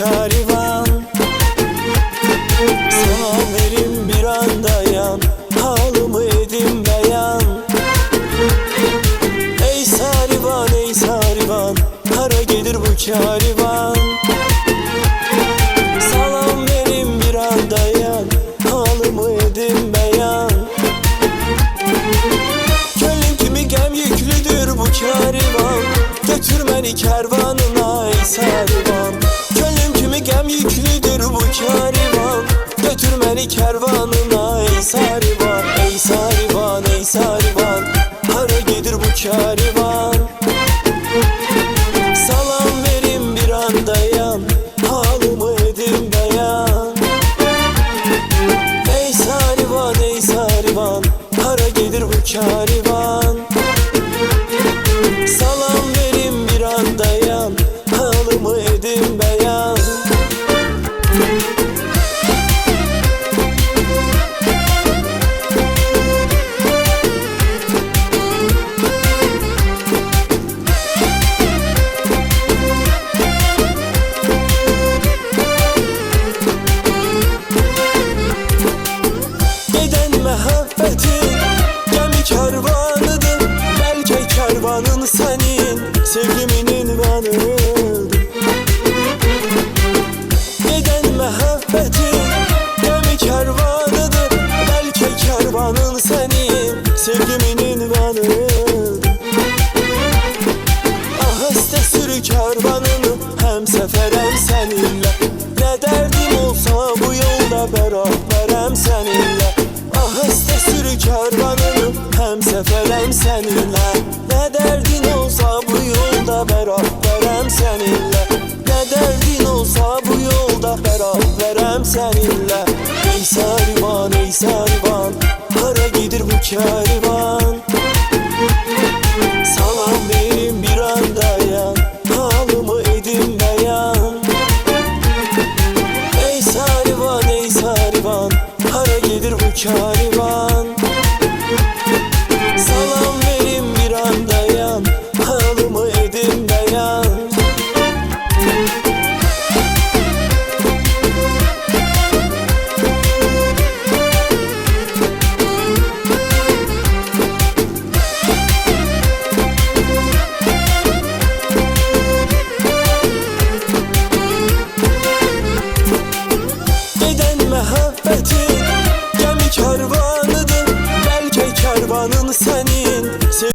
karivan. Sana verim bir an dayan, halımı edim beyan. Ey sarivan, ey sarivan, hara gelir bu karivan. Salam verim bir an dayan, halımı edim beyan. Gönlüm kimi gem yüklüdür bu karivan, götür beni kervanına ey sarivan. Gönlüm kimi gem yüklüdür bu karivan, götür beni kervanına ey sarivan. Ey sarivan, ey sarivan, hara gelir bu karivan. Salam verim bir an dayan, halımı edim beyan. Ey sarivan, ey sarivan, hara gelir bu karivan. Salam verim bir an dayan, halımı edim beyan. Geden mehabbetin gemi kervanıdır, belki kervanın senin sevgiminin vanıdır. Geden mehabbetin gemi kervanıdır, belki kervanın senin sevgiminin vanıdır. Aheste sürü kervanını, hem seferem seninle. Ne derdim olsa bu yolda beraberem seninle. Aheste sürü kervanını, hem seferem seninle. Ne derdin olsa bu yolda beraberem seninle. Ne derdin olsa bu yolda beraberem seninle. Ey sarivan, ey sarivan, hara gidir bu karivan. Salam verim bir an dayan, halımı edim beyan. Ey sarivan, ey sarivan, hara gelir bu karivan. Salam verim bir an dayan, halımı edim beyan. Geden mehabbetin gemi kervanıdır, belki kervanın senin